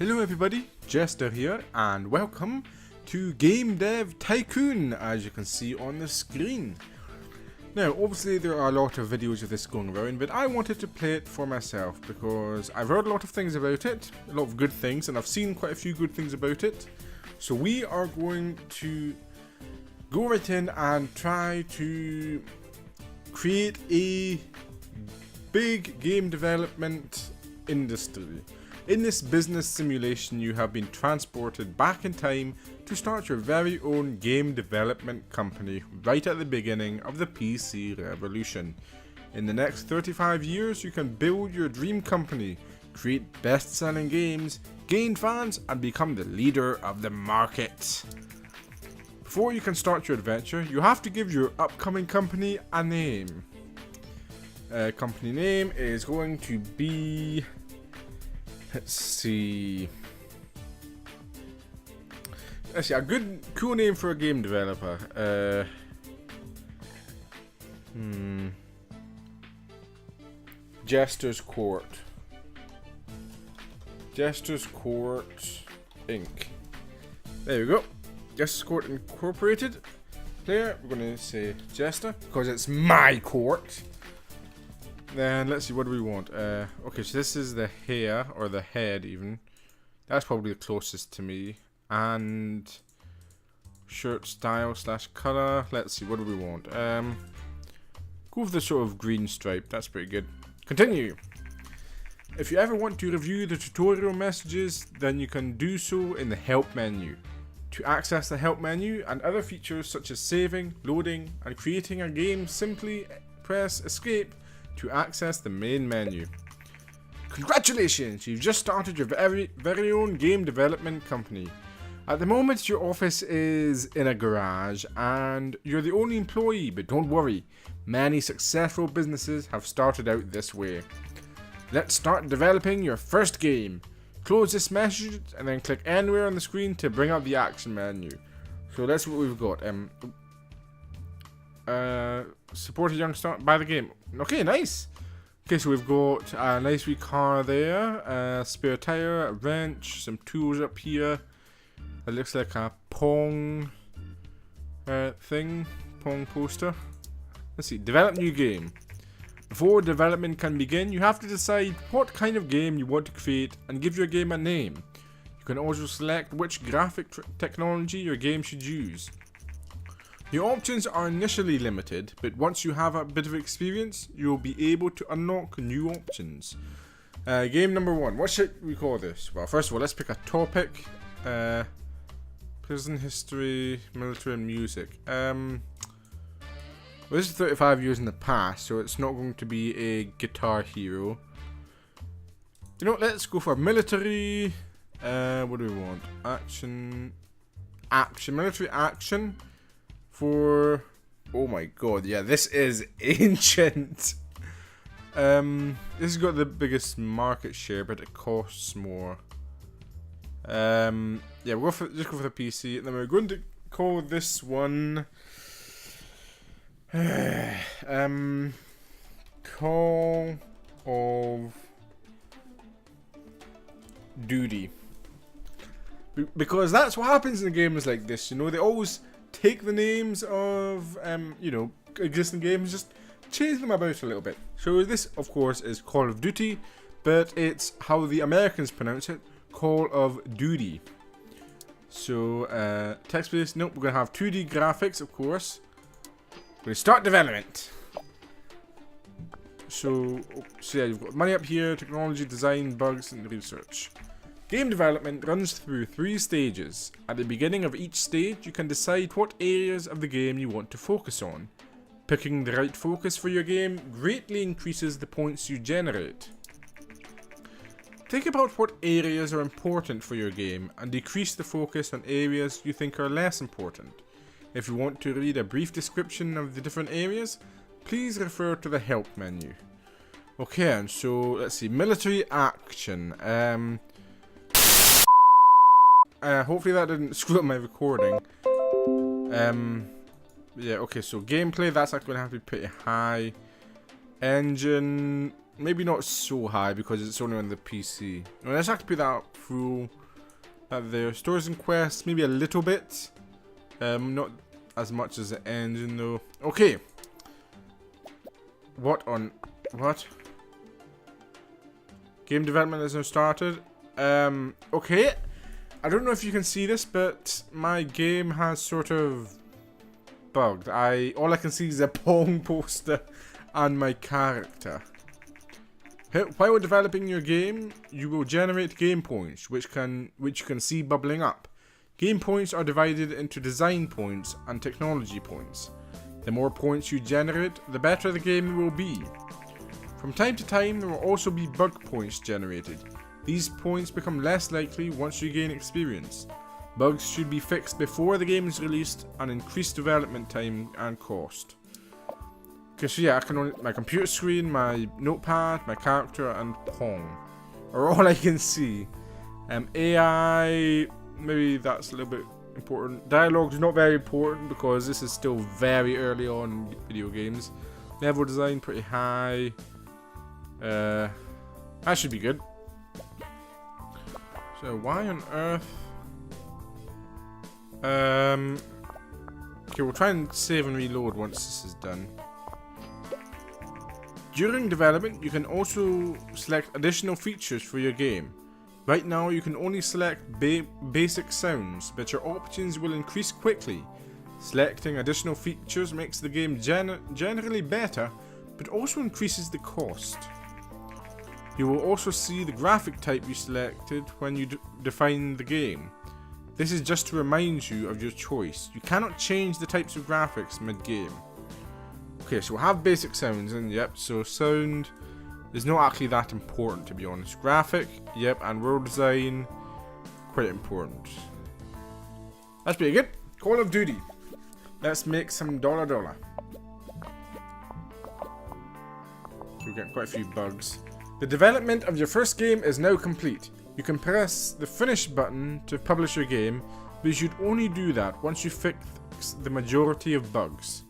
Hello everybody, Jester here, and welcome to Dev Tycoon, as you can see on the screen. Now, obviously there are a lot of videos of this going around, but I wanted to play it for myself because I've heard a lot of things about it, a lot of good things, and I've seen quite a few good things about it. So we are going to go right in and try to create a big game development industry. In this business simulation, you have been transported back in time to start your very own game development company right at the beginning of the PC revolution. In the next 35 years, you can build your dream company, create best-selling games, gain fans, and become the leader of the market. Before you can start your adventure, you have to give your upcoming company a name. Company name is going to be... Let's see, a good, cool name for a game developer. Jester's Court. Jester's Court, Inc. There we go. Jester's Court Incorporated. There, we're going to say Jester, because it's my court. Then let's see, what do we want? Okay, so this is the hair, or the head even. That's probably the closest to me. And shirt style / color. Let's see, what do we want? Go with the sort of green stripe. That's pretty good. Continue. If you ever want to review the tutorial messages, then you can do so in the help menu. To access the help menu and other features such as saving, loading, and creating a game, simply press escape to access the main menu. Congratulations! You've just started your very own game development company. At the moment, your office is in a garage and you're the only employee, but don't worry, many successful businesses have started out this way. Let's start developing your first game. Close this message and then click anywhere on the screen to bring up the action menu. So that's what we've got. Support a young start, buy the game. Okay, nice. Okay, so we've got a nice wee car there, a spare tire, a wrench, some tools up here. It looks like a Pong thing, Pong poster. Let's see, develop new game. Before development can begin, you have to decide what kind of game you want to create and give your game a name. You can also select which graphic technology your game should use. Your options are initially limited, but once you have a bit of experience, you will be able to unlock new options. Game number 1. What should we call this? Well, first of all, let's pick a topic. Prison history, military, and music. Well, this is 35 years in the past, so it's not going to be a Guitar Hero. You know what, let's go for military. What do we want? Action, military action. For, oh my god, yeah, this is ancient. This has got the biggest market share, but it costs more. Yeah, we'll just go for the PC, and then we're going to call this one Call of Duty, because that's what happens in games like this. You know, they always take the names of, you know, existing games, just change them about a little bit. So this, of course, is Call of Duty, but it's how the Americans pronounce it, Call of Duty. So, text-based, nope, we're going to have 2D graphics, of course. We're going to start development. So yeah, you've got money up here, technology, design, bugs, and research. Game development runs through 3 stages. At the beginning of each stage, you can decide what areas of the game you want to focus on. Picking the right focus for your game greatly increases the points you generate. Think about what areas are important for your game and decrease the focus on areas you think are less important. If you want to read a brief description of the different areas, please refer to the help menu. Okay, and so let's see, military action. Hopefully that didn't screw up my recording. Yeah, okay, so gameplay, that's actually going to have to be pretty high. Engine, maybe not so high because it's only on the PC. Well, let's have to put that up full. There, stores and quests, maybe a little bit. Not as much as the engine though. Okay. What? Game development has now started. Okay. I don't know if you can see this, but my game has sort of bugged. All I can see is a Pong poster and my character. While developing your game, you will generate game points, which you can see bubbling up. Game points are divided into design points and technology points. The more points you generate, the better the game will be. From time to time, there will also be bug points generated. These points become less likely once you gain experience. Bugs should be fixed before the game is released and increase development time and cost. Okay, so yeah, my computer screen, my notepad, my character, and Pong are all I can see. AI, maybe that's a little bit important. Dialogue is not very important because this is still very early on in video games. Level design pretty high. That should be good. So why on earth? Okay, we'll try and save and reload once this is done. During development, you can also select additional features for your game. Right now, you can only select basic sounds, but your options will increase quickly. Selecting additional features makes the game generally better, but also increases the cost. You will also see the graphic type you selected when you define the game. This is just to remind you of your choice. You cannot change the types of graphics mid-game. Okay, so we'll have basic sounds, and yep, so sound is not actually that important, to be honest. Graphic, yep, and world design, quite important. That's pretty good. Call of Duty. Let's make some $. We're getting quite a few bugs. The development of your first game is now complete. You can press the finish button to publish your game, but you should only do that once you fix the majority of bugs.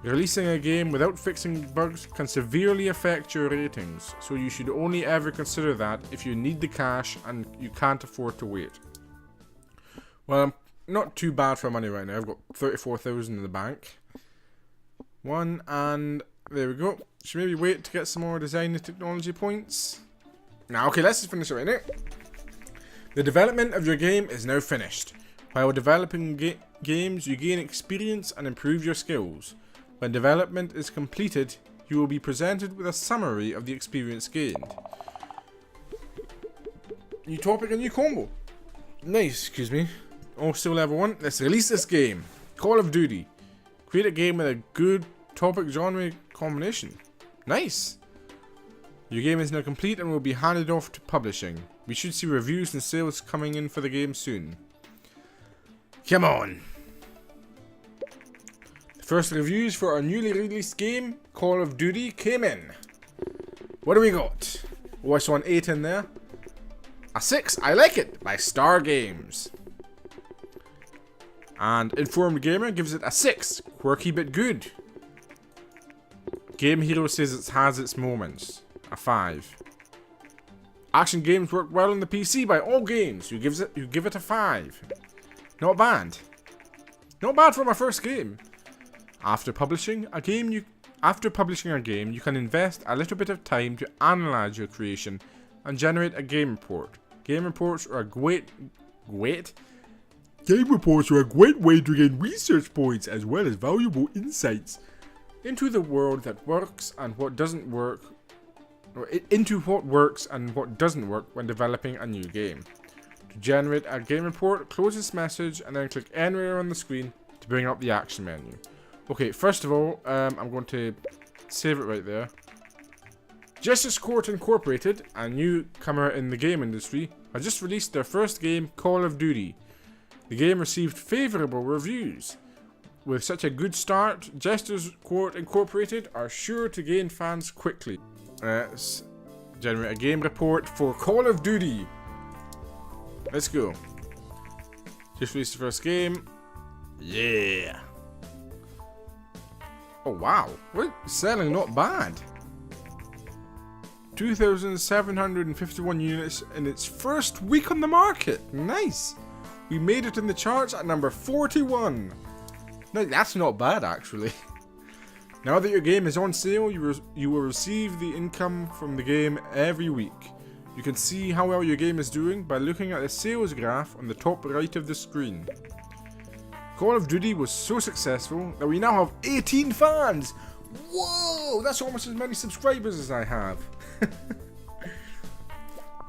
Releasing a game without fixing bugs can severely affect your ratings, so you should only ever consider that if you need the cash and you can't afford to wait. Well, I'm not too bad for money right now. I've got 34,000 in the bank. And there we go. Should maybe wait to get some more design and technology points. Now, okay, let's just finish it right now. The development of your game is now finished. While developing games, you gain experience and improve your skills. When development is completed, you will be presented with a summary of the experience gained. New topic and new combo. Nice, excuse me. Oh, still level 1. Let's release this game. Call of Duty. Create a game with a good topic genre combination. Nice. Your game is now complete and will be handed off to publishing. We should see reviews and sales coming in for the game soon. Come on. The first reviews for our newly released game, Call of Duty, came in. What do we got? Oh, I saw an 8 in there. A 6, I like it, by Star Games. And Informed Gamer gives it a 6, quirky but good. Game Hero says it has its moments, a 5. Action games work well on the PC by All Games, you give it a 5. Not bad. Not bad for my first game. After publishing a game, you can invest a little bit of time to analyze your creation and generate a game report. Game reports are a great way to gain research points as well as valuable insights into the world that works and what doesn't work, or into what works and what doesn't work when developing a new game. To generate a game report, close this message and then click anywhere on the screen to bring up the action menu. Okay, first of all, I'm going to save it right there. Jester Incorporated, a newcomer in the game industry, has just released their first game, Call of Duty. The game received favourable reviews. With such a good start, Jester Incorporated are sure to gain fans quickly. Let's generate a game report for Call of Duty. Let's go. Just released the first game. Yeah. Oh wow, we're selling not bad. 2,751 units in its first week on the market. Nice. We made it in the charts at number 41. No, that's not bad actually. Now that your game is on sale, you will receive the income from the game every week. You can see how well your game is doing by looking at the sales graph on the top right of the screen. Call of Duty was so successful that we now have 18 fans! Whoa! That's almost as many subscribers as I have.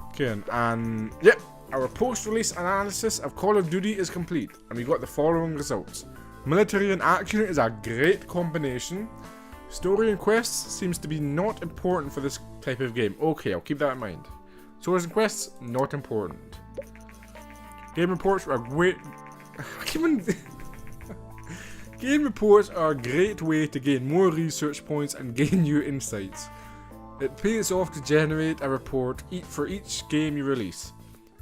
Okay, and yep, our post-release analysis of Call of Duty is complete, and we got the following results. Military and action is a great combination. Story and quests seems to be not important for this type of game. Okay, I'll keep that in mind. Stories and quests, not important. Game reports are great. Game reports are a great way to gain more research points and gain new insights. It pays off to generate a report for each game you release.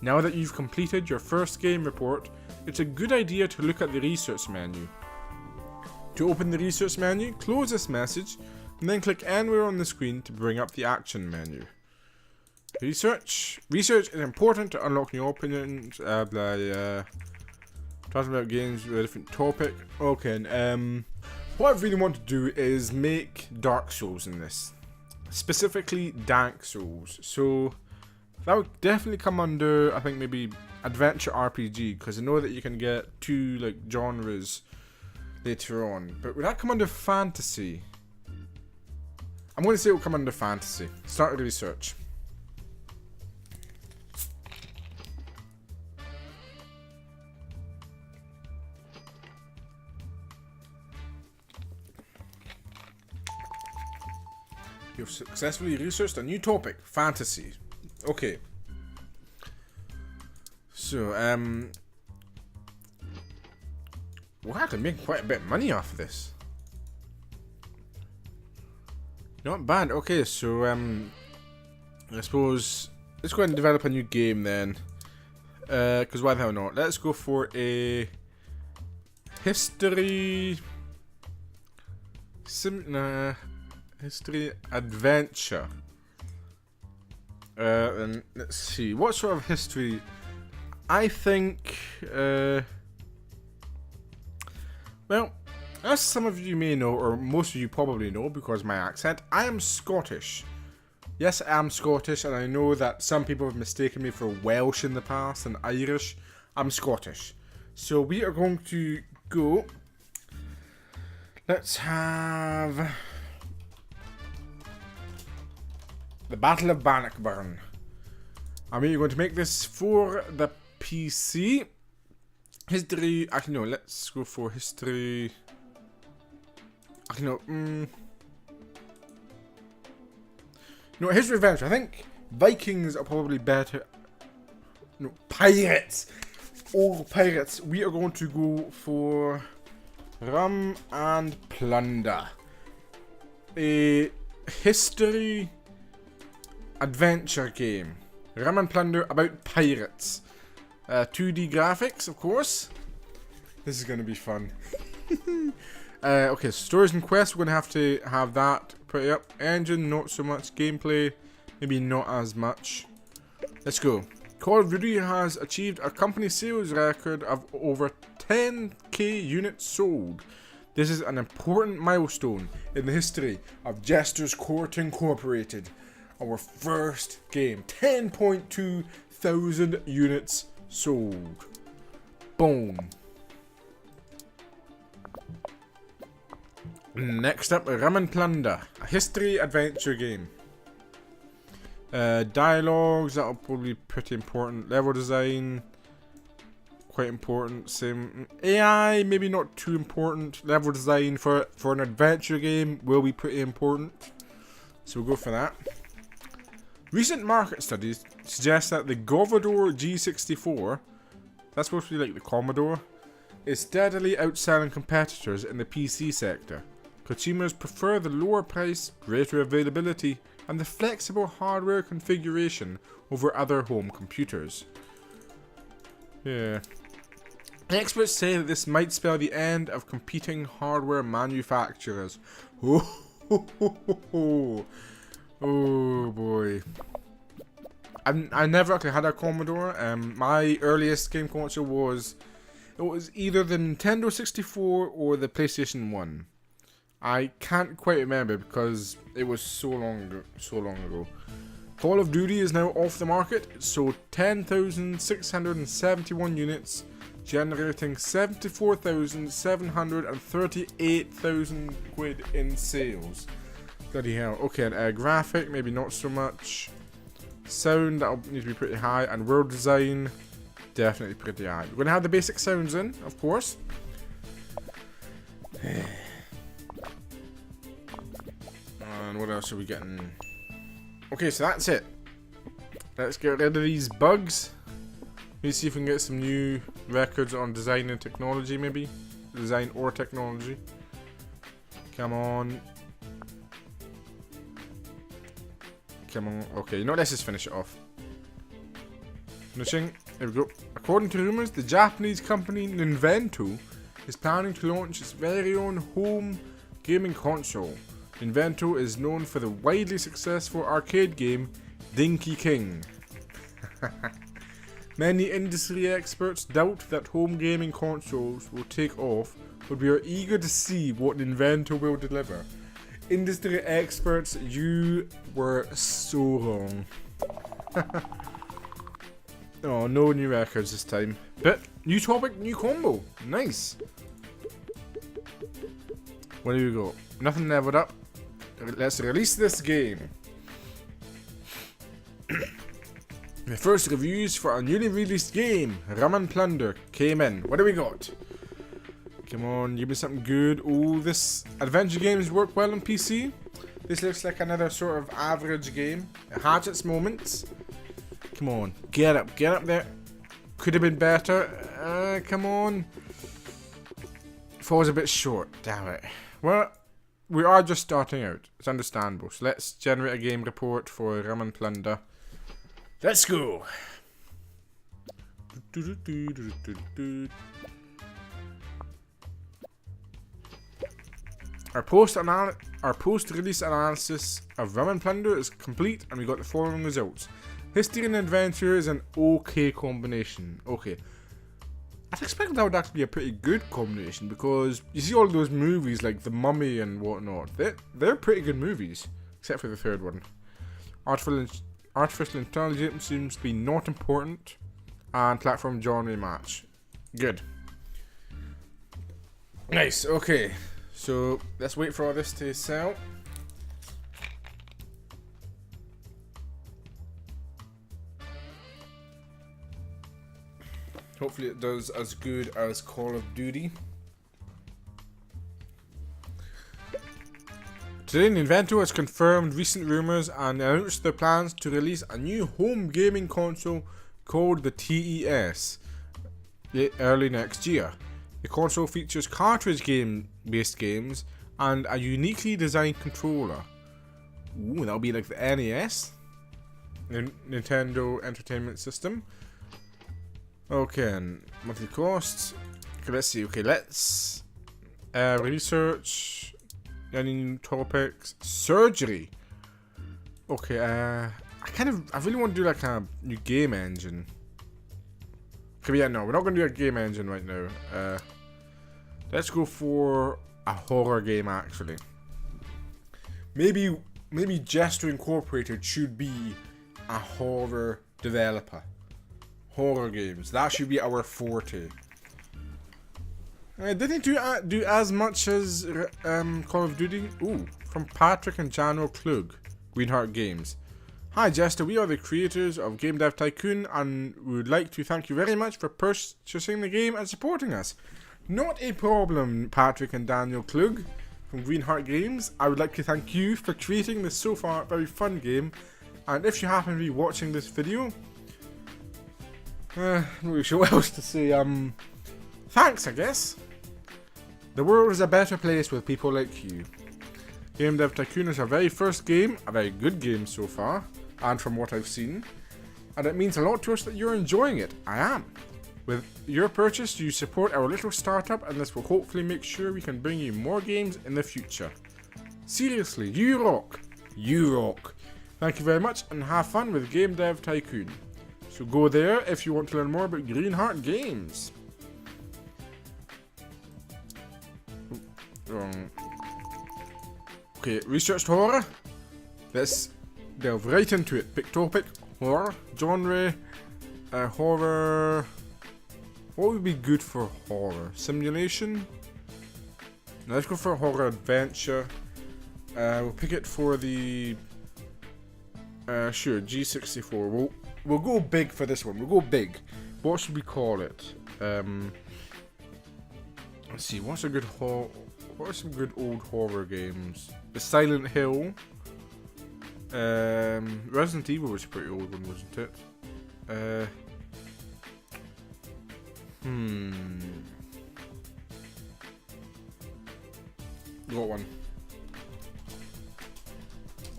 Now that you've completed your first game report, it's a good idea to look at the research menu. To open the research menu, close this message, and then click anywhere on the screen to bring up the action menu. Research. Research is important to unlock new opinions. Talking about games with a different topic. Okay, what I really want to do is make Dark Souls in this. Specifically, Dank Souls. So, that would definitely come under, I think, maybe Adventure RPG, because I know that you can get two, like, genres later on. But would that come under Fantasy? I'm going to say it will come under Fantasy. Start the research. You've successfully researched a new topic, fantasy. Okay. So, well, I can make quite a bit of money off of this. Not bad. Okay, so, I suppose, let's go ahead and develop a new game then. Because why the hell not? Let's go for a history... History adventure. And let's see, what sort of history? I think, well, as some of you may know, or most of you probably know because of my accent, I am Scottish. Yes, I am Scottish, and I know that some people have mistaken me for Welsh in the past and Irish. I'm Scottish. So we are going to go. Let's have the Battle of Bannockburn. And we're going to make this for the PC. History. Actually, no, let's go for history. Actually, no. No, history adventure. I think Vikings are probably better. No, pirates. Oh, pirates. We are going to go for Rum and Plunder. A history adventure game. Rum and Plunder about pirates. 2D graphics, of course. This is going to be fun. Okay, stories and quests, we're going to have that pretty up. Engine, not so much. Gameplay, maybe not as much. Let's go. Call of Duty has achieved a company sales record of over 10k units sold. This is an important milestone in the history of Jester's Court Incorporated. Our first game. 10.2 thousand units sold. Boom. Next up, Rum and Plunder, a history adventure game. Dialogues, that'll probably be pretty important. Level design, quite important. Same. AI, maybe not too important. Level design for an adventure game will be pretty important. So we'll go for that. Recent market studies suggest that the Govador G64, that's supposed to be like the Commodore, is steadily outselling competitors in the PC sector. Consumers prefer the lower price, greater availability, and the flexible hardware configuration over other home computers. Yeah. Experts say that this might spell the end of competing hardware manufacturers. Oh, Oh boy. I never actually had a Commodore. My earliest game console was either the Nintendo 64 or the PlayStation 1. I can't quite remember because it was so long ago. Call of Duty is now off the market. It sold 10,671 units, generating 74,738,000 quid in sales. Bloody hell. Okay, and graphic, maybe not so much. Sound, that'll need to be pretty high. And world design, definitely pretty high. We're going to have the basic sounds in, of course. And what else are we getting? Okay, so that's it. Let's get rid of these bugs. Let's see if we can get some new records on design and technology, maybe. Design or technology. Come on. Come on. Okay, you know what? Let's just finish it off. Finishing. There we go. According to rumors, the Japanese company Ninvento is planning to launch its very own home gaming console. Ninvento is known for the widely successful arcade game Dinky King. Many industry experts doubt that home gaming consoles will take off, but we are eager to see what Ninvento will deliver. Industry experts, you were so wrong. Oh, no new records this time. But, new topic, new combo. Nice. Where do we go? Nothing leveled up. Let's release this game. The first reviews for our newly released game, Rum and Plunder, came in. What do we got? Come on, give me something good. Oh, this adventure games work well on PC. This looks like another sort of average game. It has its moments. Come on, get up there. Could have been better. Come on. Falls a bit short, damn it. Well, we are just starting out. It's understandable. So let's generate a game report for Rum and Plunder. Let's go. Our post-release analysis of Rum and Plunder is complete, and we got the following results. History and adventure is an okay combination. Okay. I'd expect that would actually be a pretty good combination, because you see all those movies like The Mummy and whatnot. They're pretty good movies, except for the third one. Artificial intelligence seems to be not important, and platform genre match. Good. Nice, okay. So, let's wait for all this to sell. Hopefully it does as good as Call of Duty. Today, Ninvento has confirmed recent rumors and announced their plans to release a new home gaming console called the TES early next year. The console features cartridge-based games and a uniquely designed controller. Ooh, that'll be like the NES, Nintendo Entertainment System. Okay, and monthly costs. Okay, let's see. Okay, let's research. Any new topics? Surgery. Okay, I really want to do like a new game engine. Okay, yeah, no, we're not going to do a game engine right now. Let's go for a horror game, actually. Maybe Jester Incorporated should be a horror developer. Horror games. That should be our forte. Didn't do as much as Call of Duty? Ooh, from Patrick and Jano Klug, Greenheart Games. Hi Jester, we are the creators of Game Dev Tycoon, and we would like to thank you very much for purchasing the game and supporting us. Not a problem, Patrick and Daniel Klug from Greenheart Games. I would like to thank you for creating this so far very fun game, and if you happen to be watching this video, not really sure what else to say. Thanks, I guess. The world is a better place with people like you. Game Dev Tycoon is our very first game, a very good game so far, and from what I've seen, and it means a lot to us that you're enjoying it. I am. With your purchase, you support our little startup, and this will hopefully make sure we can bring you more games in the future. Seriously, you rock. You rock. Thank you very much, and have fun with Game Dev Tycoon. So go there if you want to learn more about Greenheart Games. Okay, researched horror. Let's delve right into it. Pick topic, horror, genre, horror. What would be good for horror? Simulation? Now let's go for horror adventure. We'll pick it for the sure, G64. We'll go big for this one. We'll go big. What should we call it? Let's see. What are some good old horror games? The Silent Hill. Resident Evil was a pretty old one, wasn't it? Got one.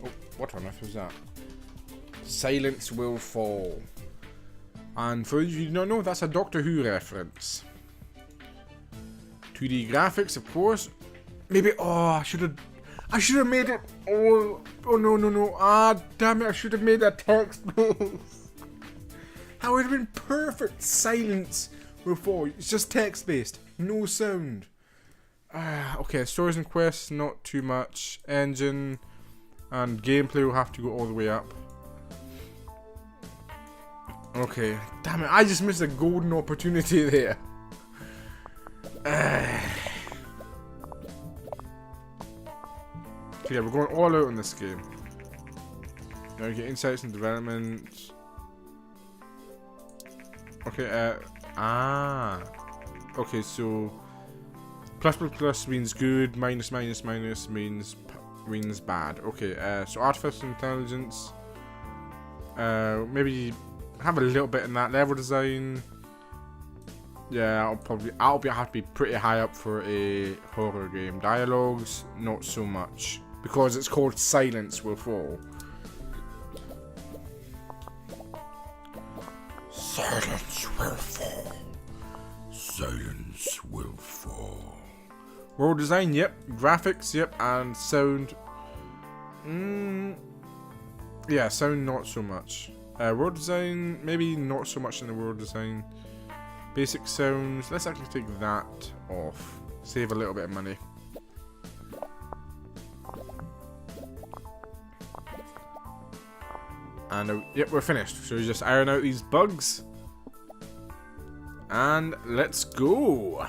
Oh, what on earth was that? Silence Will Fall. And for those of you who don't know, that's a Doctor Who reference. 2D graphics, of course. Maybe, oh, I should have made it, oh no. Ah, damn it, I should have made that text-based. That would have been perfect. Silence Will Fall. It's just text-based, no sound. Okay, stories and quests, not too much. Engine and gameplay will have to go all the way up. Okay, damn it, I just missed a golden opportunity there. Okay, we're going all out on this game. Now we get insights and development. Okay, okay, so plus means good, minus means bad. Okay, so artificial intelligence. Maybe have a little bit in that. Level design. Yeah, I'll have to be pretty high up for a horror game. Dialogues, not so much, because it's called Silence Will Fall. Silence will fall. Silence will fall. World design, yep. Graphics, yep. And sound. Yeah, sound not so much. World design, maybe not so much in the world design. Basic sounds, let's actually take that off. Save a little bit of money. And yep, we're finished. So we just iron out these bugs. And let's go.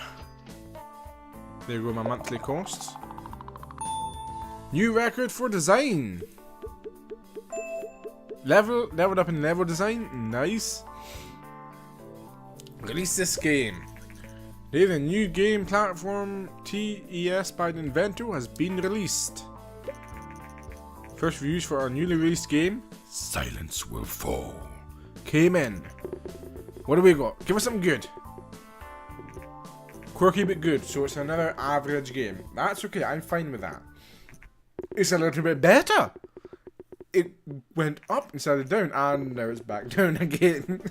There go my monthly costs. New record for design. Leveled up in level design. Nice. Release this game. The new game platform TES by Nintendo has been released. First reviews for our newly released game, Silence Will Fall, came in. What do we got? Give us something good. Quirky but good, so it's another average game. That's okay, I'm fine with that. It's a little bit better. It went up instead of down, and now it's back down again.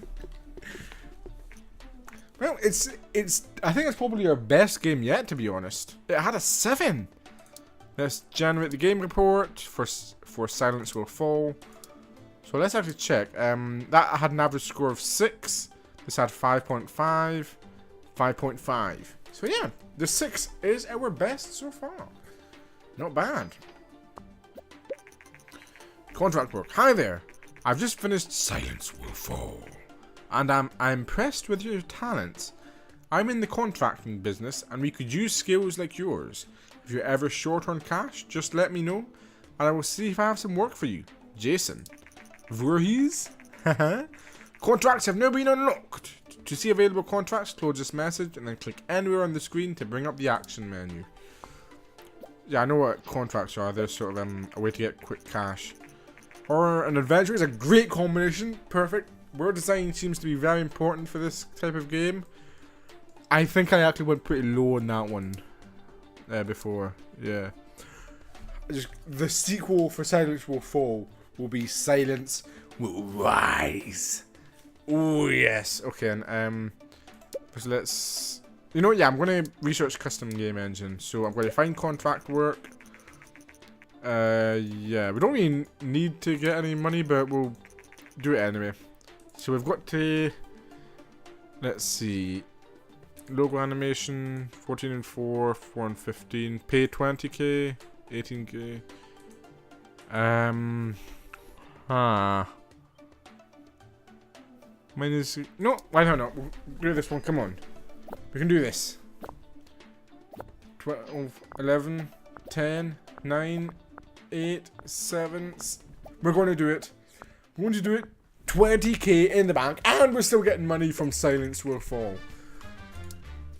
Well, it's. I think it's probably our best game yet, to be honest. It had a 7. Let's generate the game report for Silence Will Fall. So let's actually check. That had an average score of 6. This had 5.5, 5.5. So yeah, the 6 is our best so far. Not bad. Contract work. Hi there. I've just finished Silence Will Fall, and I'm impressed with your talents. I'm in the contracting business, and we could use skills like yours. If you're ever short on cash, just let me know, and I will see if I have some work for you. Jason. Voorhees? Contracts have now been unlocked. To see available contracts, close this message, and then click anywhere on the screen to bring up the action menu. Yeah, I know what contracts are. They're sort of a way to get quick cash. Horror and adventure is a great combination. Perfect. World design seems to be very important for this type of game. I think I actually went pretty low on that one before. Yeah. Just the sequel for Silence Will Fall will be Silence Will Rise. Oh yes. Okay. And so let's. You know what? Yeah, I'm going to research custom game engine. So I'm going to find contract work. Yeah, we don't really need to get any money, but we'll do it anyway. So we've got to, let's see, logo animation, 14 and 4, 4 and 15, pay 20k, 18k. Minus, no, why not? We'll do this one, come on. We can do this. 12, 11, 10, 9, 8, 7. We're going to do it. We're going to do it. 20k in the bank, and we're still getting money from Silence Will Fall.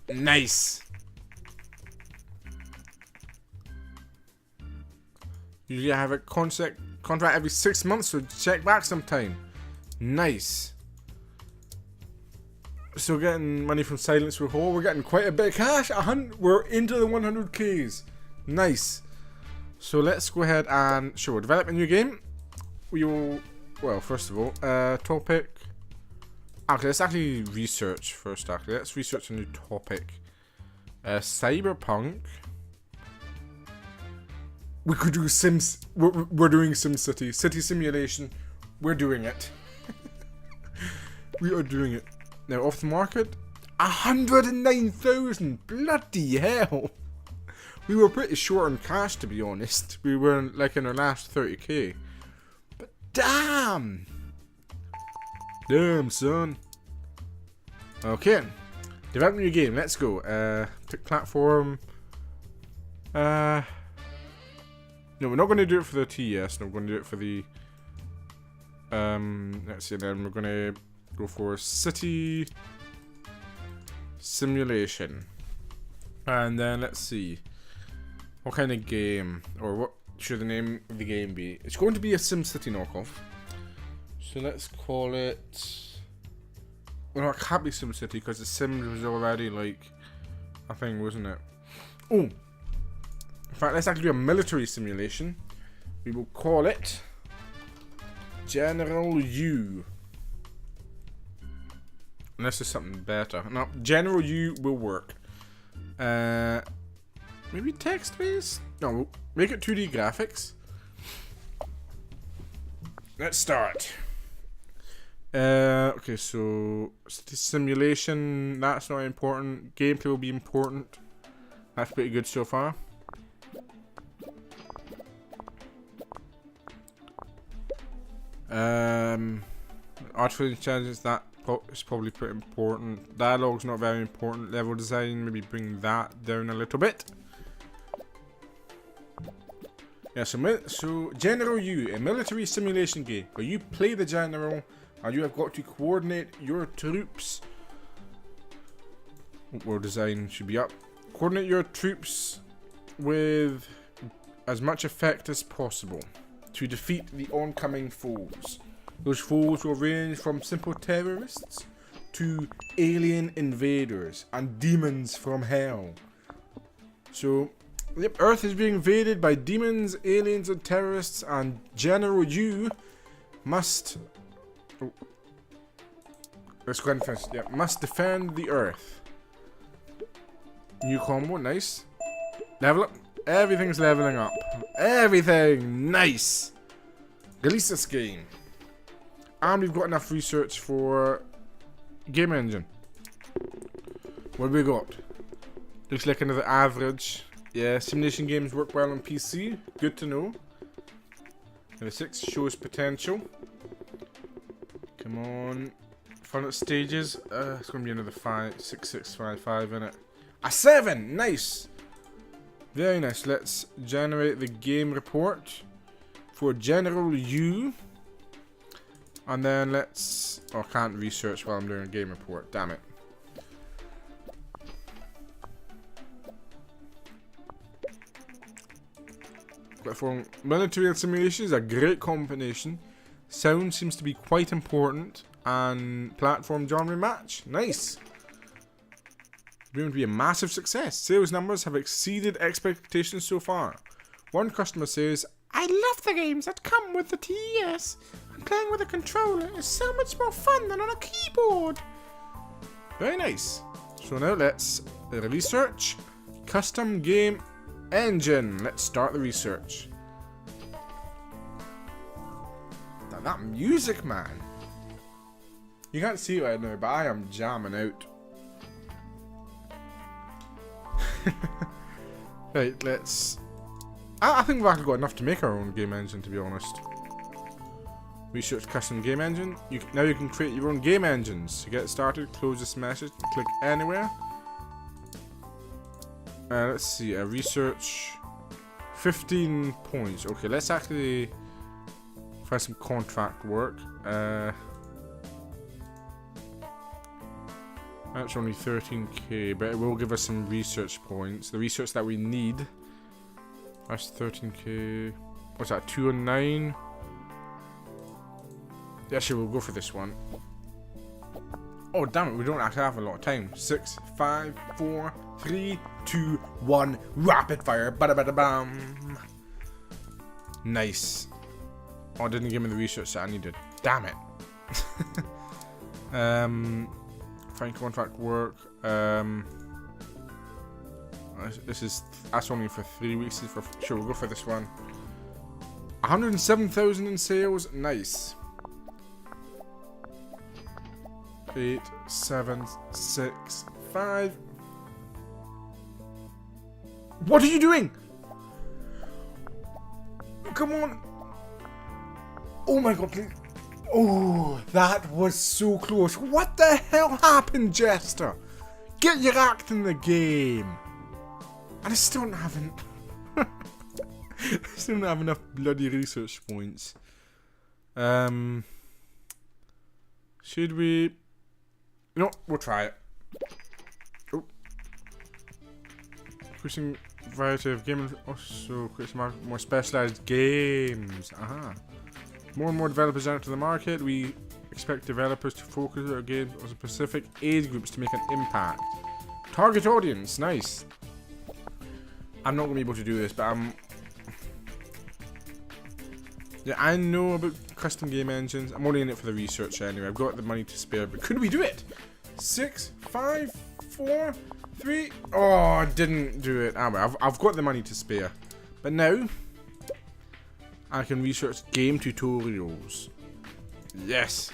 Nice. You have a contract every 6 months, so check back sometime. Nice. So getting money from Silence Will Fall. We're getting quite a bit of cash. We're into the 100k's. Nice. So let's go ahead and sure, develop a new game. We will, well, first of all, topic. Actually, let's actually research first. Actually, let's research a new topic. Cyberpunk. We could do Sims. We're doing SimCity. City simulation. We're doing it. We are doing it. Now, off the market, 109,000. Bloody hell. We were pretty short on cash, to be honest. We were like in our last 30k. But damn. Damn, son. Okay. Develop a new game. Let's go. Pick platform. No, we're not going to do it for the TS. No, we're going to do it for the... let's see then. We're going to go for City Simulation. And then let's see. What kind of game? Or what should the name of the game be? It's going to be a SimCity knockoff. So let's call it... Well, no, it can't be SimCity because the Sims was already like a thing, wasn't it? Oh! In fact, let's actually do a military simulation. We will call it General U. Unless there's something better. No, General U will work. Maybe text-based? No, we'll make it 2D graphics. Let's start. Okay, so simulation, that's not important. Gameplay will be important. That's pretty good so far. Artificial intelligence, that is probably pretty important. Dialogue's not very important. Level design, maybe bring that down a little bit. Yeah, so General U, a military simulation game where you play the general and you have got to coordinate your troops. World design should be up. Coordinate your troops with as much effect as possible to defeat the oncoming foes. Those foes will range from simple terrorists to alien invaders and demons from hell. So, yep, Earth is being invaded by demons, aliens, and terrorists, and General U must... Oh, let's go ahead and finish. Yeah, must defend the Earth. New combo, nice. Level up. Everything's leveling up. Everything! Nice! Release this game. And we've got enough research for game engine. What have we got? Looks like another average. Yeah, simulation games work well on PC. Good to know. Number 6 shows potential. Come on. Fun at stages. It's going to be another 5, 6, 6, 5, 5 in it. A 7! Nice! Very nice. Let's generate the game report for General U. And then let's... Oh, I can't research while I'm doing a game report. Damn it. Platform military and simulation is a great combination. Sound seems to be quite important. And platform genre match. Nice. Going to be a massive success. Sales numbers have exceeded expectations so far. One customer says, I love the games that come with the TES. And playing with a controller is so much more fun than on a keyboard. Very nice. So now let's research. Custom game engine. Let's start the research. Now that music, man. You can't see it right now, but I am jamming out. Right, let's... I think we've actually got enough to make our own game engine, to be honest. Research custom game engine. Now you can create your own game engines. To get started, close this message, click anywhere. Let's see, research 15 points. Okay, let's actually find some contract work. That's only 13k, but it will give us some research points. The research that we need. That's 13k. What's that? 2 and 9. Yeah, sure, we'll go for this one. Oh, damn it, we don't actually have a lot of time. 6, 5, 4, 3, 2, 1. Rapid fire. Bada bada bam. Nice. Oh, it didn't give me the research that I needed. Damn it. Find contract work. That's only for 3 weeks. Sure, we'll go for this one. 107,000 in sales. Nice. 8, 7, 6, 5. What are you doing? Come on. Oh my god, please. Oh, that was so close. What the hell happened, Jester? Get your act in the game. And I still don't have enough bloody research points. Should we... No, we'll try it. Oh. Increasing variety of games. Also, create some more specialized games. Aha. More and more developers enter the market. We expect developers to focus their games on specific age groups to make an impact. Target audience. Nice. I'm not going to be able to do this, but yeah, I know about custom game engines. I'm only in it for the research anyway. I've got the money to spare, but could we do it? 6, 5, 4, 3. Oh, I didn't do it. Ah, well, I've got the money to spare. But now, I can research game tutorials. Yes.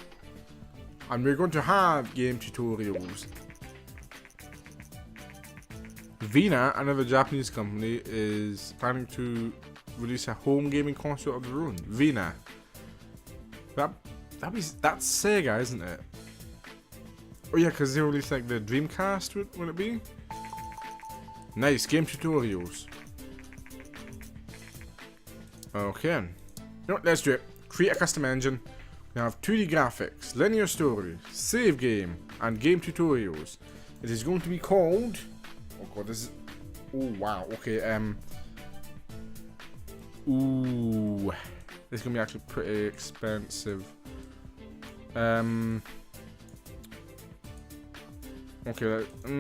And we're going to have game tutorials. Vina, another Japanese company, is planning to release a home gaming console of their own. Vina. That's Sega, isn't it? Oh yeah, because they released like the Dreamcast, would it be? Nice, game tutorials. Okay. You know what, let's do it. Create a custom engine. We have 2D graphics, linear story, save game, and game tutorials. It is going to be called... Oh god, this is... Oh wow, okay, Ooh. This is going to be actually pretty expensive. Okay, we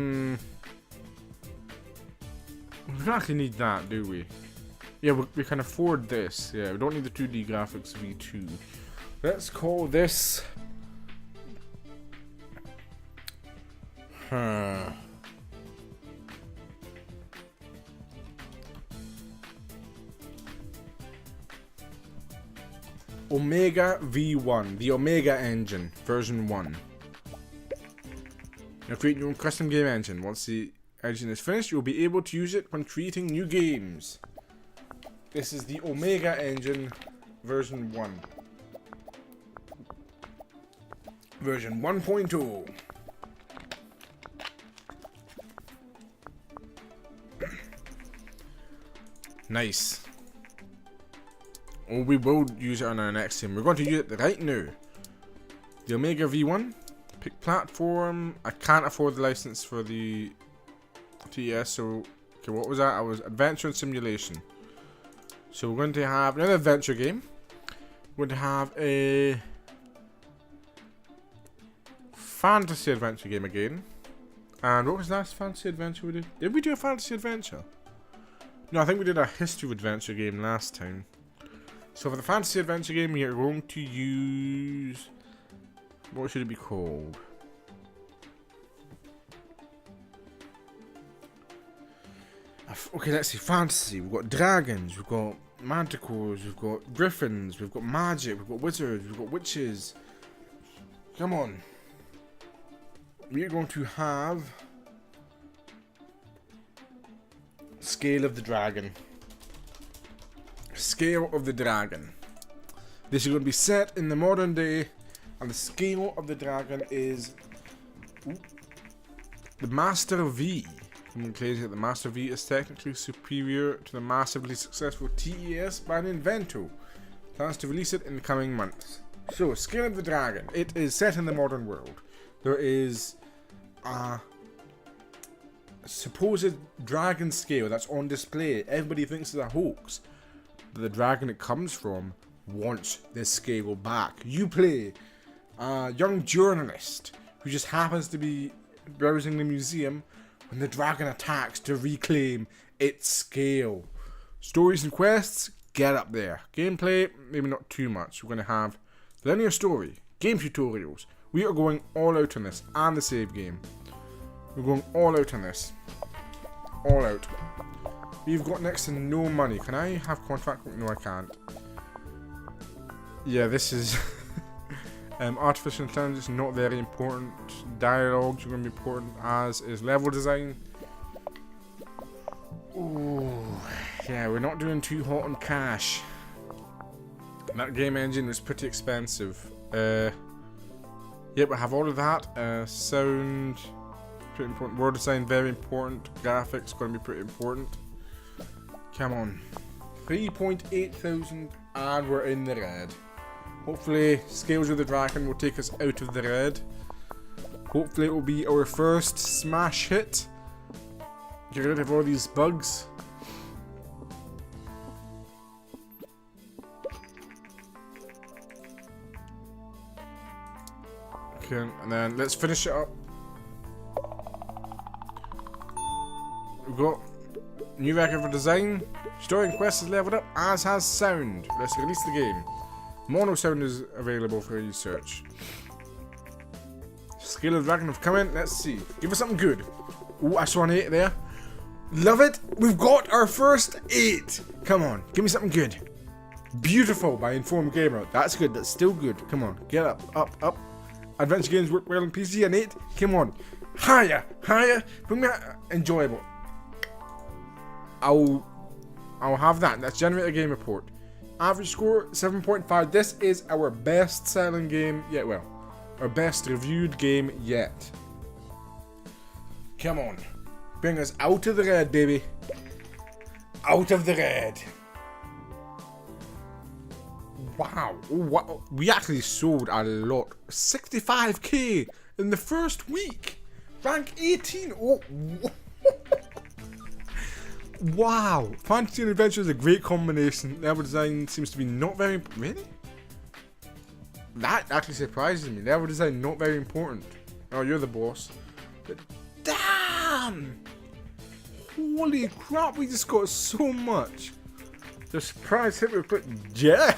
don't actually need that, do we? Yeah, we can afford this. Yeah, we don't need the 2D graphics V2. Let's call this... Omega V1, the Omega engine, version 1. Now create your own custom game engine. Once the engine is finished, you'll be able to use it when creating new games. This is the Omega engine, version 1. Version 1.0. Nice. Oh, we will use it on our next game. We're going to use it right now. The Omega V1. Pick platform. I can't afford the license for the TS, so... Okay, what was that? I was Adventure and Simulation. So we're going to have another adventure game. We're going to have a... Fantasy adventure game again. And what was the last fantasy adventure we did? Did we do a fantasy adventure? No, I think we did a history adventure game last time. So for the fantasy adventure game, we are going to use... What should it be called? Okay, let's see. Fantasy. We've got dragons. We've got manticores, we've got griffins, we've got magic, we've got wizards, we've got witches. Come on. We're going to have Scale of the Dragon. Scale of the Dragon. This is going to be set in the modern day, and the Scale of the Dragon is the Master V. Someone claims that the Master V is technically superior to the massively successful TES by Nintendo. Plans to release it in the coming months. So, Scale of the Dragon. It is set in the modern world. There is a supposed dragon scale that's on display. Everybody thinks it's a hoax. But the dragon it comes from wants this scale back. You play a young journalist who just happens to be browsing the museum when the dragon attacks to reclaim its scale. Stories and quests, get up there. Gameplay, maybe not too much. We're going to have linear story, game tutorials. We are going all out on this, and the save game. We're going all out on this. All out. We've got next to no money. Can I have contract? No, I can't. Yeah, this is... artificial intelligence, not very important. Dialogues are going to be important, as is level design. Ooh, yeah, we're not doing too hot on cash. That game engine was pretty expensive. Yep, we have all of that. Sound, pretty important. World design, very important. Graphics, going to be pretty important. Come on. 3.8 thousand, and we're in the red. Hopefully, Scales of the Dragon will take us out of the red. Hopefully, it will be our first smash hit. Get rid of all these bugs. Okay, and then let's finish it up. We've got new record for design. Story and quest is leveled up, as has sound. Let's release the game. Mono sound is available for research. Scale of the Dragon have come in. Let's see. Give us something good. Ooh, I saw an 8 there. Love it. We've got our first 8. Come on. Give me something good. Beautiful by Informed Gamer. That's good. That's still good. Come on. Get up. Up. Up. Adventure games work well on PC. An 8. Come on. Higher. Higher. Bring me enjoyable. I'll have that. Let's generate a game report. Average score 7.5. This is our best selling game yet. Well, our best reviewed game yet. Come on. Bring us out of the red, baby. Out of the red. Wow. Wow. We actually sold a lot. 65k in the first week. Rank 18. Oh. Wow. Fantasy and adventure is a great combination. Level design seems to be not very... Really? That actually surprises me. Level design not very important. Oh, you're the boss. But damn! Holy crap, we just got so much. The surprise hit we put... Yeah!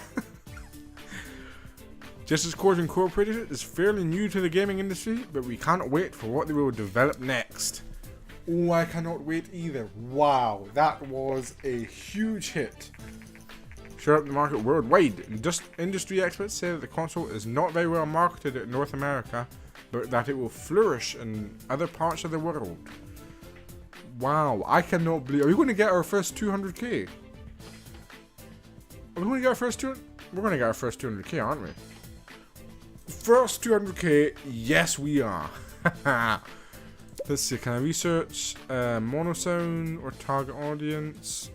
Jester's Court Incorporated is fairly new to the gaming industry, but we can't wait for what they will develop next. Oh, I cannot wait either. Wow, that was a huge hit. Shut up the market worldwide. Industry experts say that the console is not very well marketed in North America, but that it will flourish in other parts of the world. Wow, I cannot believe... Are we going to get our first 200k? Are we going to get our first 200? We're going to get our first 200k, aren't we? First 200k, yes we are. Let's see, can I research mono sound or target audience?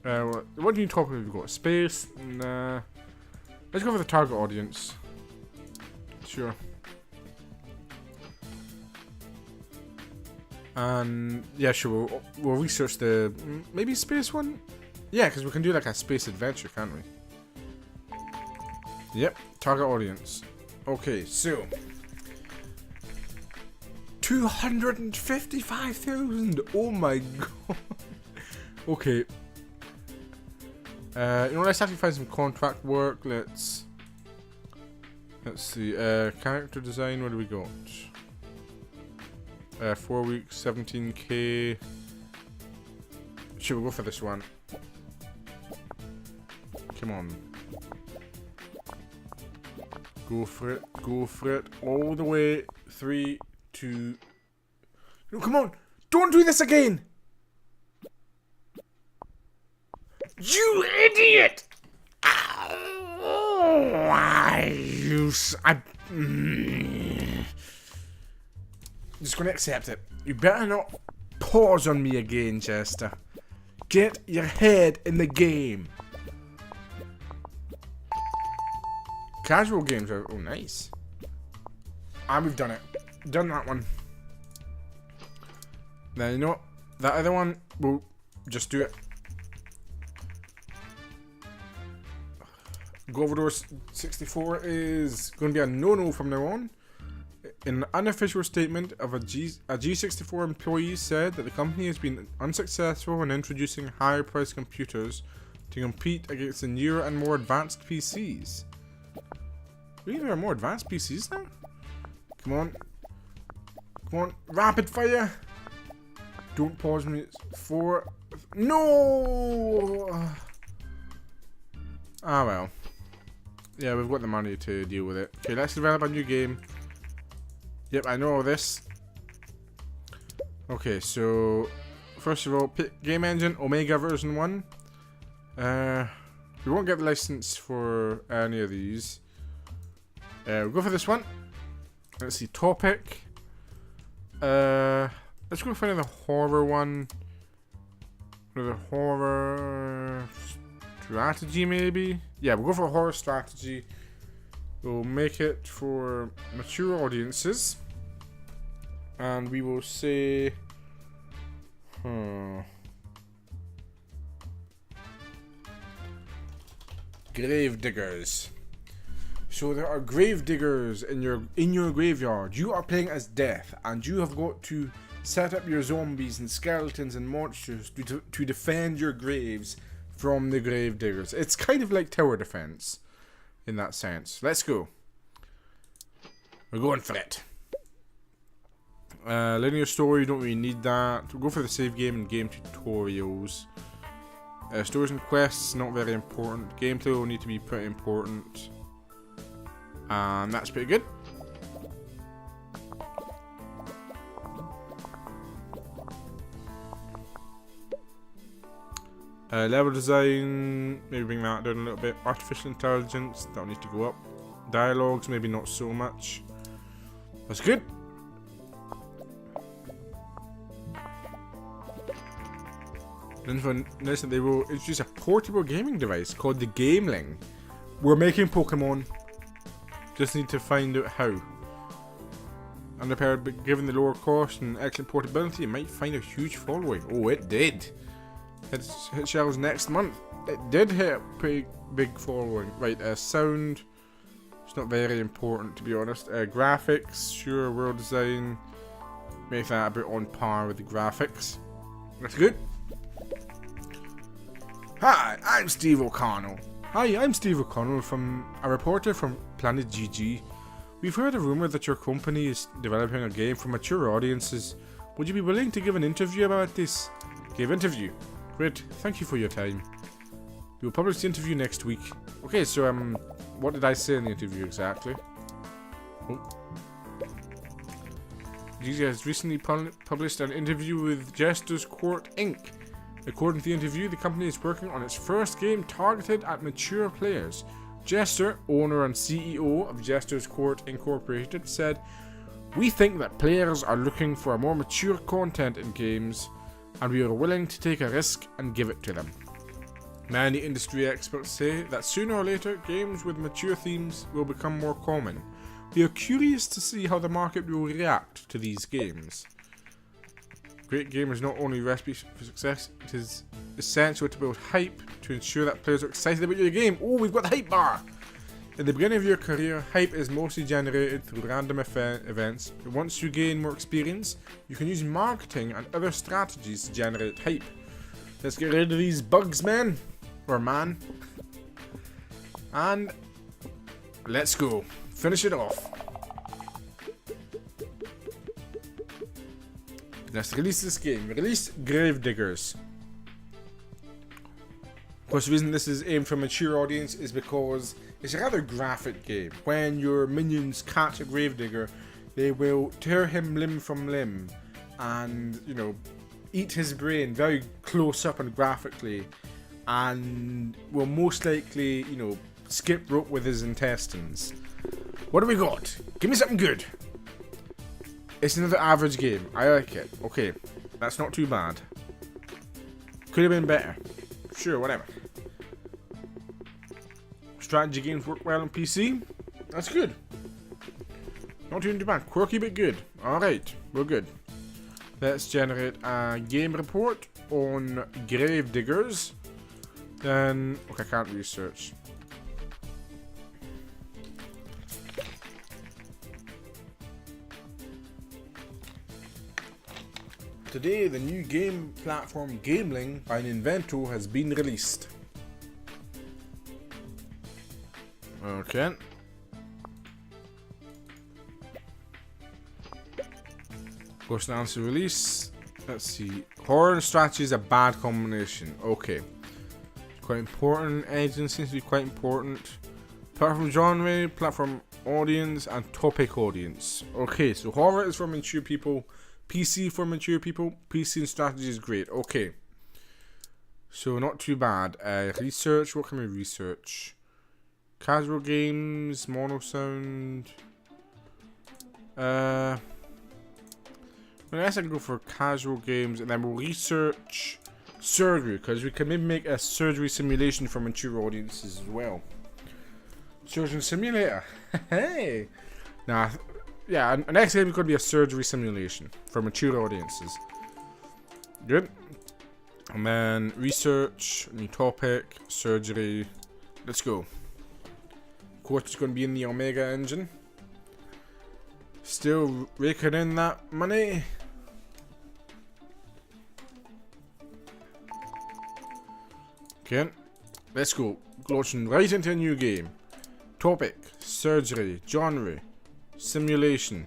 What new topic have we got? Space? Nah. Let's go for the target audience. Sure. And yeah, sure. We'll research the maybe space one. Yeah, because we can do like a space adventure, can't we? Yep. Target audience. Okay, so 255,000. Oh my god. Okay. You know, let's actually find some contract work. Let's see. Character design. What do we got? 4 weeks, 17k. Should we go for this one? Come on. Go for it. Go for it. All the way. 3, 2... No, come on! Don't do this again! You idiot! Just gonna accept it. You better not pause on me again, Jester. Get your head in the game. Casual games are... Oh, nice. And we've done it. Done that one. Now, you know what? That other one, we'll just do it. Goverdor 64 is going to be a no-no from now on. In an unofficial statement of a G64 employee said that the company has been unsuccessful in introducing higher priced computers to compete against the newer and more advanced PCs. Really, there are more advanced PCs now? Come on. Come on. Rapid fire! Don't pause me. 4... No! Ah, well. Yeah, we've got the money to deal with it. Okay, let's develop a new game. Yep, I know all this. Okay, so... First of all, pick game engine, Omega version 1. We won't get the license for any of these. We'll go for this one. Let's see, topic. Let's go for another horror one. Another horror strategy, maybe? Yeah, we'll go for a horror strategy. We'll make it for mature audiences. And we will say... Grave diggers. So there are grave diggers in your graveyard. You are playing as Death, and you have got to set up your zombies and skeletons and monsters to defend your graves from the grave diggers. It's kind of like tower defense in that sense. Let's go. We're going for it. Linear story, don't really need that. We'll go for the save game and game tutorials. Stories and quests, not very important. Gameplay will need to be pretty important. And that's pretty good. Level design, maybe bring that down a little bit. Artificial intelligence, that'll need to go up. Dialogues, maybe not so much. That's good. Then for next, they will introduce a portable gaming device called the Gameling. We're making Pokemon. Just need to find out how. Underpowered, but given the lower cost and excellent portability, it might find a huge following. Oh, it did. Hit shelves next month. It did hit a pretty big following. Right, sound. It's not very important, to be honest. Graphics, sure. World design. Make that a bit on par with the graphics. That's good. Hi, I'm Steve O'Connell. Hi, I'm Steve O'Connell, a reporter from Planet GG. We've heard a rumour that your company is developing a game for mature audiences. Would you be willing to give an interview about this? Give interview. Great, thank you for your time. We will publish the interview next week. Okay, so what did I say in the interview exactly? Oh. GG has recently published an interview with Jester's Court Inc. According to the interview, the company is working on its first game targeted at mature players. Jester, owner and CEO of Jester's Court Incorporated, said, "We think that players are looking for more mature content in games, and we are willing to take a risk and give it to them." Many industry experts say that sooner or later, games with mature themes will become more common. We are curious to see how the market will react to these games. Great game is not only a recipe for success, it is essential to build hype to ensure that players are excited about your game. Oh, we've got the hype bar! At the beginning of your career, hype is mostly generated through random events, but once you gain more experience, you can use marketing and other strategies to generate hype. Let's get rid of these bugs, man. Or man. And let's go. Finish it off. Let's release this game. Release Grave Diggers. course, the reason this is aimed for a mature audience is because it's a rather graphic game. When your minions catch a gravedigger, they will tear him limb from limb and, you know, eat his brain very close up and graphically, and will most likely, you know, skip rope with his intestines. What do we got? Give me something good. It's another average game. I like it. Okay, that's not too bad. Could have been better. Sure, whatever. Strategy games work well on PC. That's good. Not too bad. Quirky but good. Alright, we're good. Let's generate a game report on Gravediggers. Then, okay, I can't research. Today, the new game platform Gameling by Invento has been released. Okay. Question answer release. Let's see. Horror and strategy is a bad combination. Okay. Quite important. Engine seems to be quite important. Platform genre, platform audience, and topic audience. Okay, so horror is for mature people. PC for mature people. PC and strategy is great. Okay. So not too bad. Research. What can we research? Casual games. Mono sound. I guess I can go for casual games, and then we'll research surgery, because we can maybe make a surgery simulation for mature audiences as well. Surgeon simulator. Hey. Nah. Yeah, next game could be a surgery simulation for mature audiences. Good. And then research, new topic, surgery. Let's go. Of course, it's going to be in the Omega engine. Still raking in that money. Okay, let's go. Launching right into a new game. Topic, surgery, genre. Simulation.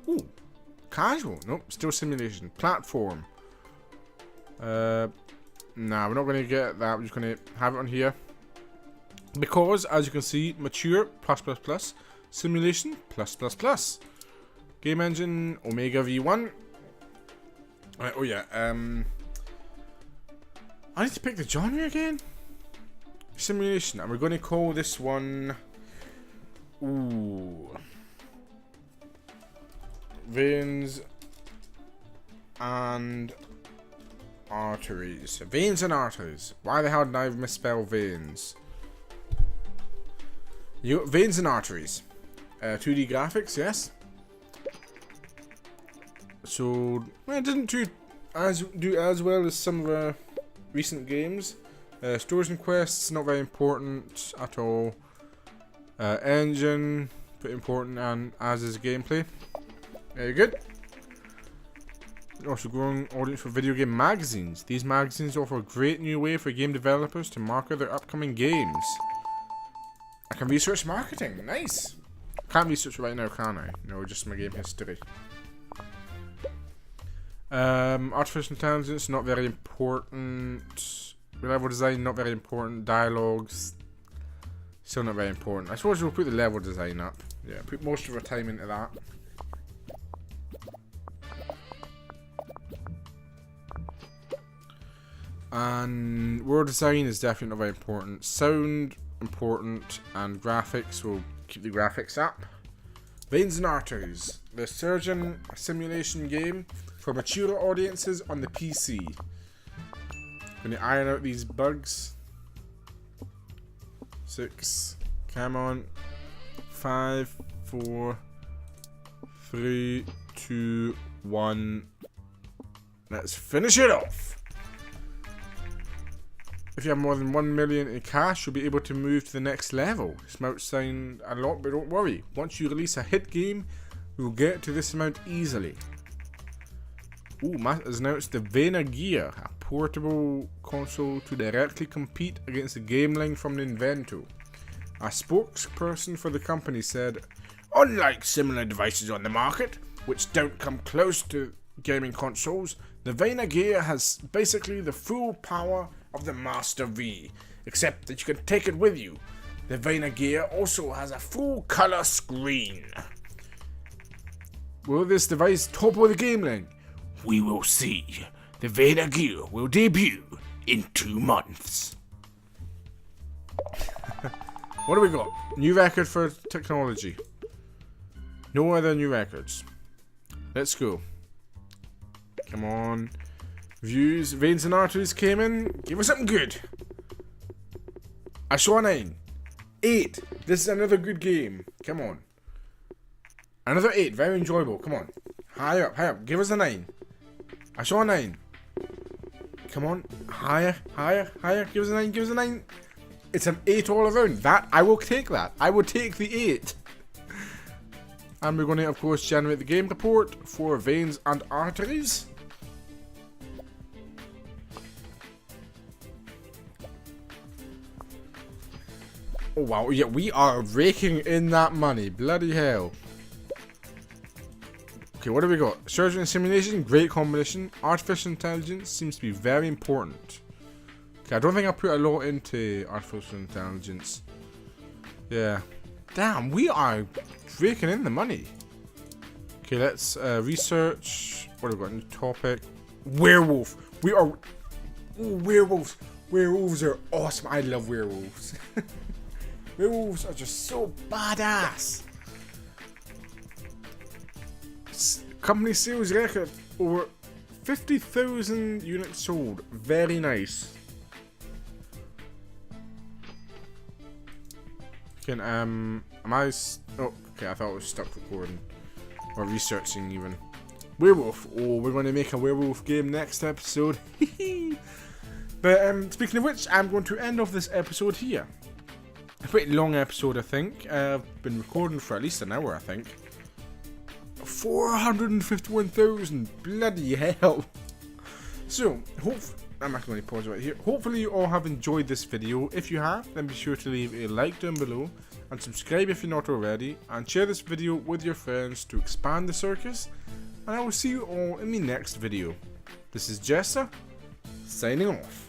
Ooh, casual. Nope, still simulation. Platform. Nah, we're not going to get that. We're just going to have it on here. Because, as you can see, mature, +++. Simulation, +++. Game engine, Omega V1. Oh yeah, I need to pick the genre again. Simulation, and we're going to call this one... Ooh... Veins and arteries. Veins and arteries. Why the hell did I misspell veins? Veins and arteries. 2D graphics, yes. So it didn't do as well as some of the recent games. Stories and quests, not very important at all. Engine, pretty important, and as is gameplay. Very good. Also growing audience for video game magazines. These magazines offer a great new way for game developers to market their upcoming games. I can research marketing. Nice. Can't research right now, can I? No, just my game history. Artificial intelligence, not very important. Level design, not very important. Dialogues, still not very important. I suppose we'll put the level design up. Yeah, put most of our time into that. And world design is definitely not very important. Sound, important, and graphics, will keep the graphics up. Veins and Arteries, the surgeon simulation game for mature audiences on the PC. Gonna iron out these bugs. 6, come on. 5, 4, 3, 2, 1. Let's finish it off. If you have more than 1 million in cash, you'll be able to move to the next level. This might sound a lot, but don't worry. Once you release a hit game, you'll get to this amount easily. Ooh, Matt has announced the Vena Gear, a portable console to directly compete against the Gameling from Invento. A spokesperson for the company said, "Unlike similar devices on the market, which don't come close to gaming consoles, the Vena Gear has basically the full power of the Master V. except that you can take it with you. The Vayner gear also has a full color screen. Will this device topple the game link? We will see. The Vayner gear will debut in 2 months. What do we got? New record for technology. No other new records. Let's go. Come on. Views, veins and arteries came in. Give us something good. I saw a 9. 8. This is another good game. Come on. Another 8. Very enjoyable. Come on. Higher up, higher up. Give us a 9. I saw a 9. Come on. Higher, higher, higher. Give us a 9. Give us a 9. It's an 8 all around. That, I will take that. I will take the 8. And we're going to, of course, generate the game report for veins and arteries. Oh wow, yeah, we are raking in that money. Bloody hell. Okay, what do we got? Surgery and simulation, great combination. Artificial intelligence seems to be very important. Okay, I don't think I put a lot into artificial intelligence. Yeah. Damn, we are raking in the money. Okay, let's research. What have we got? New topic. Werewolf. We are... Ooh, werewolves. Werewolves are awesome. I love werewolves. Werewolves are just so badass. Company sales record over 50,000 units sold. Very nice. Can am I? Oh, okay. I thought I was stuck recording or researching even. Werewolf. Oh, we're going to make a werewolf game next episode. But speaking of which, I'm going to end off this episode here. A pretty long episode, I think. I've been recording for at least an hour, I think. 451,000. Bloody hell. So, I'm not going to pause right here. Hopefully you all have enjoyed this video. If you have, then be sure to leave a like down below. And subscribe if you're not already. And share this video with your friends to expand the circus. And I will see you all in the next video. This is Jester, signing off.